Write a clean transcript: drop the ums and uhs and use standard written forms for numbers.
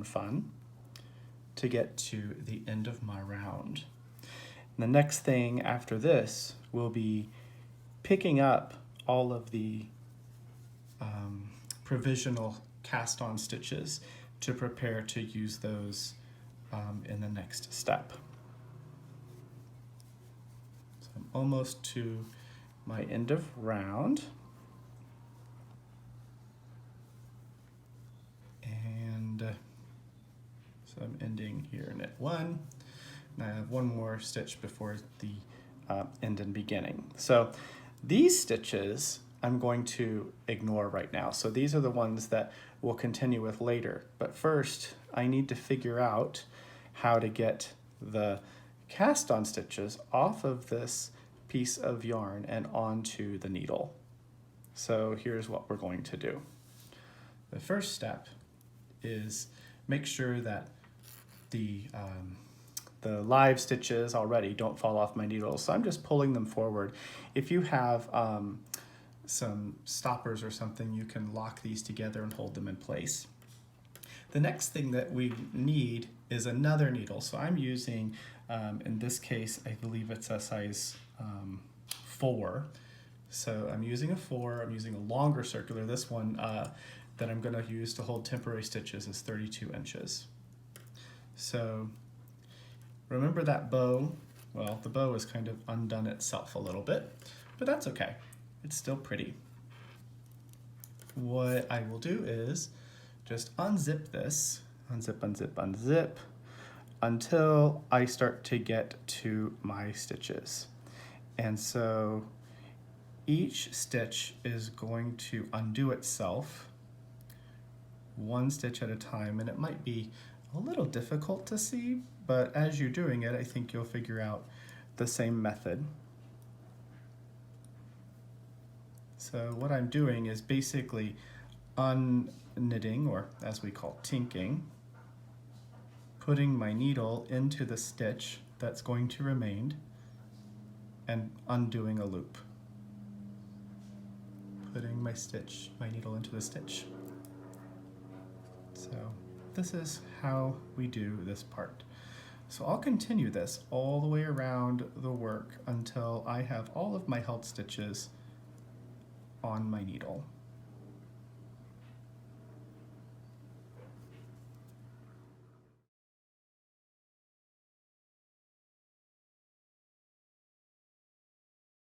fun to get to the end of my round. And the next thing after this will be picking up all of the provisional cast-on stitches to prepare to use those in the next step. So I'm almost to my end of round. And so I'm ending here in knit 1. And I have one more stitch before the end and beginning. So these stitches I'm going to ignore right now. So these are the ones that we'll continue with later. But first, I need to figure out how to get the cast-on stitches off of this piece of yarn and onto the needle. So here's what we're going to do. The first step is make sure that the live stitches already don't fall off my needle. So I'm just pulling them forward. If you have some stoppers or something, you can lock these together and hold them in place. The next thing that we need is another needle. So I'm using, in this case, I believe it's a size 4. So I'm using a 4, I'm using a longer circular. This one that I'm going to use to hold temporary stitches is 32 inches. So remember that bow? Well, the bow has kind of undone itself a little bit, but that's okay. It's still pretty. What I will do is just unzip this, unzip, unzip, unzip, until I start to get to my stitches. And so each stitch is going to undo itself one stitch at a time, and it might be a little difficult to see, but as you're doing it, I think you'll figure out the same method. So what I'm doing is basically unknitting, or as we call tinking, putting my needle into the stitch that's going to remain and undoing a loop. Putting my needle into the stitch. So this is how we do this part. So I'll continue this all the way around the work until I have all of my held stitches on my needle.